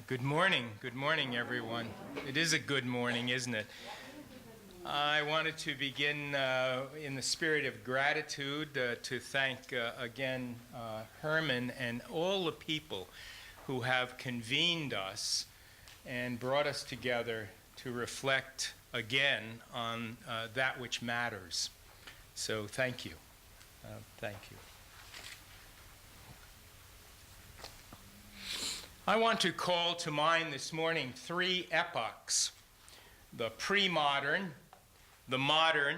Good morning, everyone. It is a good morning, isn't it? I wanted to begin in the spirit of gratitude to thank again Herman and all the people who have convened us and brought us together to reflect again on that which matters. So thank you. Thank you. I want to call to mind this morning three epochs: the pre-modern, the modern,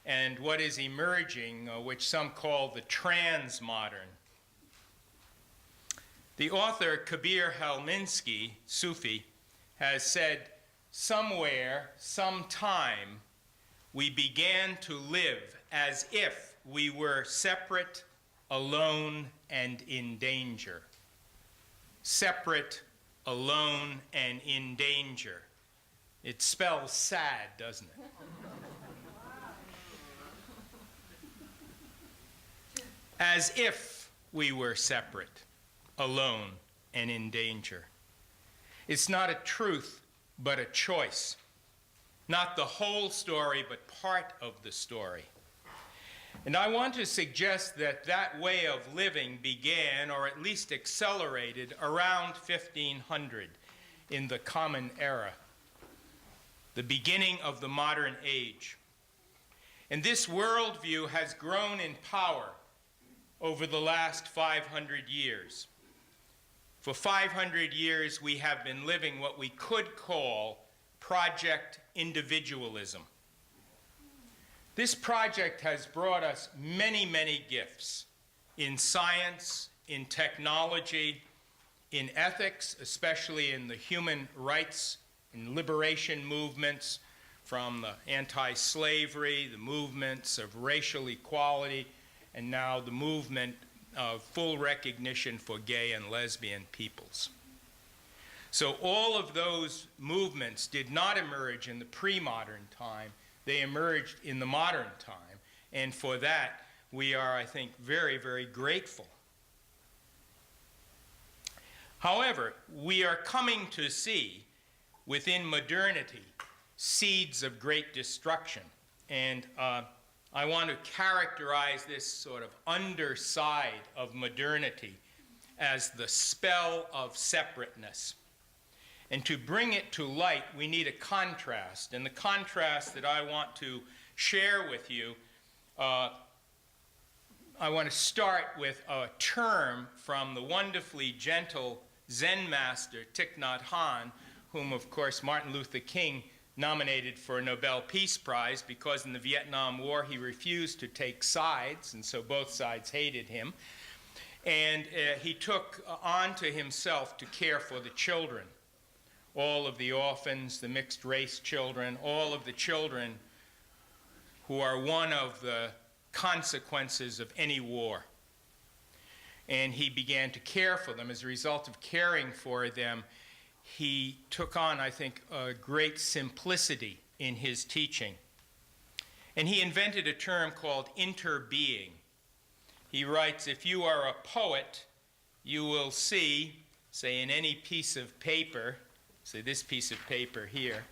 and what is emerging, which some call the trans-modern. The author Kabir Helminski, Sufi, has said, "Somewhere, sometime, we began to live as if we were separate, alone, and in danger." Separate, alone, and in danger. It spells sad, doesn't it? As if we were separate, alone, and in danger. It's not a truth, but a choice. Not the whole story, but part of the story. And I want to suggest that that way of living began, or at least accelerated, around 1500 in the Common Era, the beginning of the modern age. And this worldview has grown in power over the last 500 years. For 500 years, we have been living what we could call project individualism. This project has brought us many, many gifts in science, in technology, in ethics, especially in the human rights and liberation movements, from the anti-slavery, the movements of racial equality, and now the movement of full recognition for gay and lesbian peoples. So all of those movements did not emerge in the pre-modern time. They emerged in the modern time, and for that we are, I think, very, very grateful. However, we are coming to see within modernity seeds of great destruction, and I want to characterize this sort of underside of modernity as the spell of separateness. And to bring it to light, we need a contrast. And the contrast that I want to share with you, I want to start with a term from the wonderfully gentle Zen master Thich Nhat Hanh, whom, of course, Martin Luther King nominated for a Nobel Peace Prize because in the Vietnam War he refused to take sides, and so both sides hated him. And he took on to himself to care for the children. All of the orphans, the mixed-race children, all of the children who are one of the consequences of any war. And he began to care for them. As a result of caring for them, he took on, I think, a great simplicity in his teaching. And he invented a term called interbeing. He writes, if you are a poet, you will see, say in any piece of paper, say this piece of paper here,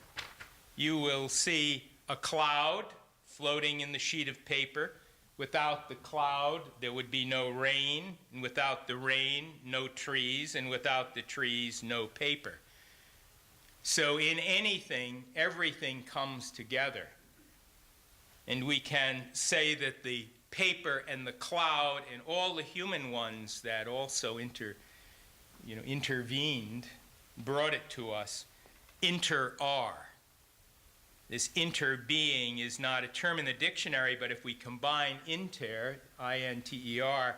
you will see a cloud floating in the sheet of paper. Without the cloud, there would be no rain, and without the rain, no trees, and without the trees, no paper. So in anything, everything comes together. And we can say that the paper and the cloud and all the human ones that also intervened, brought it to us, inter-are. This interbeing is not a term in the dictionary, but if we combine inter, I-N-T-E-R,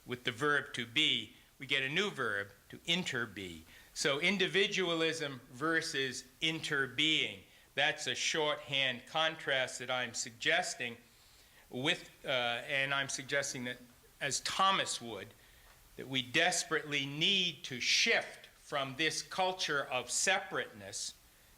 with the verb to be, we get a new verb, to interbe. So individualism versus interbeing. That's a shorthand contrast that I'm suggesting and I'm suggesting that, as Thomas would, that we desperately need to shift from this culture of separateness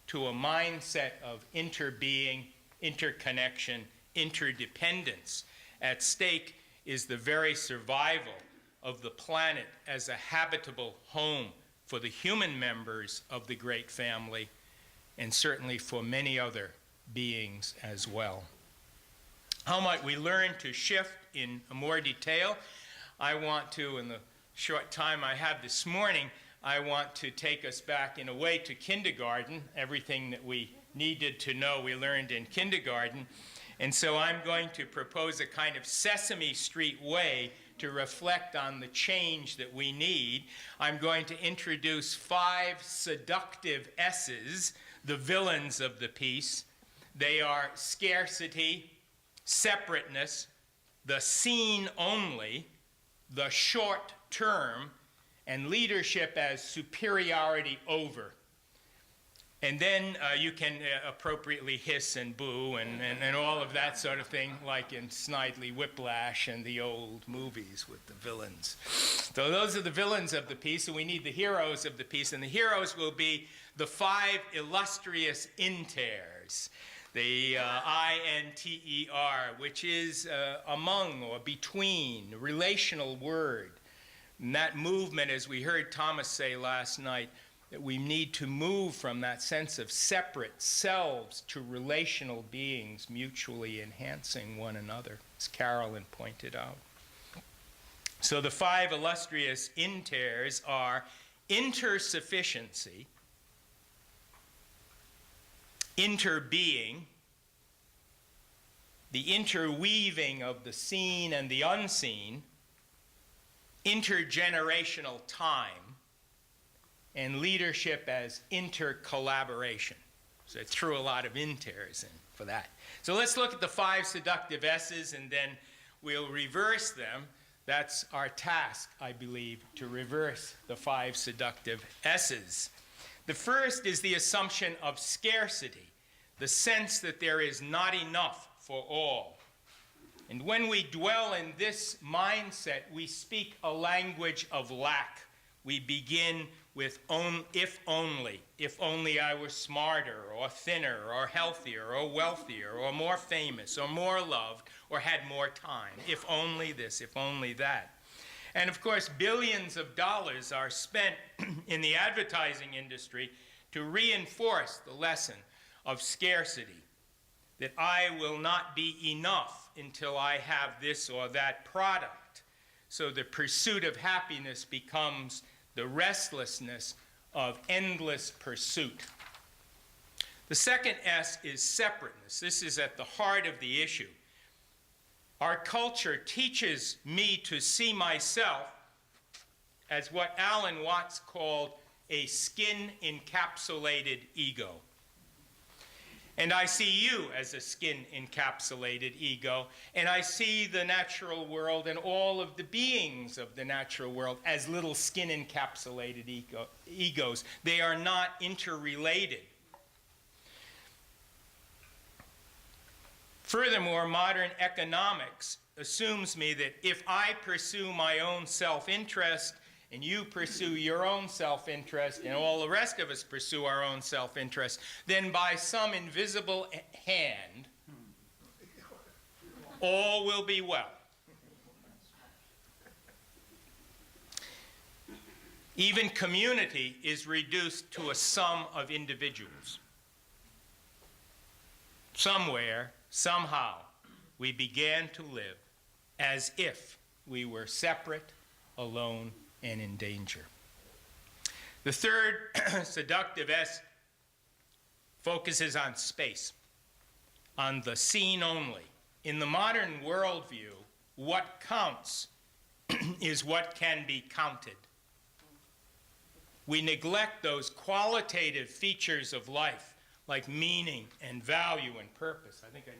to a mindset of interbeing, interconnection, interdependence. At stake is the very survival of the planet as a habitable home for the human members of the great family, and certainly for many other beings as well. How might we learn to shift in more detail? I want to, in the short time I have this morning, I want to take us back in a way to kindergarten. Everything that we needed to know we learned in kindergarten. And so I'm going to propose a kind of Sesame Street way to reflect on the change that we need. I'm going to introduce 5 seductive S's, the villains of the piece. They are scarcity, separateness, the seen only, the short term, and leadership as superiority over. And then you can appropriately hiss and boo and all of that sort of thing, like in Snidely Whiplash and the old movies with the villains. So those are the villains of the piece, and we need the heroes of the piece. And the heroes will be the 5 illustrious inters, the I-N-T-E-R, which is among or between, a relational word. And that movement, as we heard Thomas say last night, that we need to move from that sense of separate selves to relational beings mutually enhancing one another, as Carolyn pointed out. So the 5 illustrious inters are intersufficiency, interbeing, the interweaving of the seen and the unseen, intergenerational time, and leadership as intercollaboration. So it threw a lot of inters in for that. So let's look at the 5 seductive S's, and then we'll reverse them. That's our task, I believe, to reverse the 5 seductive S's. The first is the assumption of scarcity, the sense that there is not enough for all. And when we dwell in this mindset, we speak a language of lack. We begin with if only I were smarter or thinner or healthier or wealthier or more famous or more loved or had more time. If only this, if only that. And of course, billions of dollars are spent in the advertising industry to reinforce the lesson of scarcity, that I will not be enough until I have this or that product. So the pursuit of happiness becomes the restlessness of endless pursuit. The second S is separateness. This is at the heart of the issue. Our culture teaches me to see myself as what Alan Watts called a skin-encapsulated ego. And I see you as a skin-encapsulated ego, and I see the natural world and all of the beings of the natural world as little skin-encapsulated egos. They are not interrelated. Furthermore, modern economics assumes me that if I pursue my own self-interest, and you pursue your own self-interest, and all the rest of us pursue our own self-interest, then by some invisible hand, all will be well. Even community is reduced to a sum of individuals. Somewhere, somehow, we began to live as if we were separate, alone, and in danger. The third seductive S focuses on space, on the seen only. In the modern worldview, what counts is what can be counted. We neglect those qualitative features of life, like meaning and value and purpose. I think I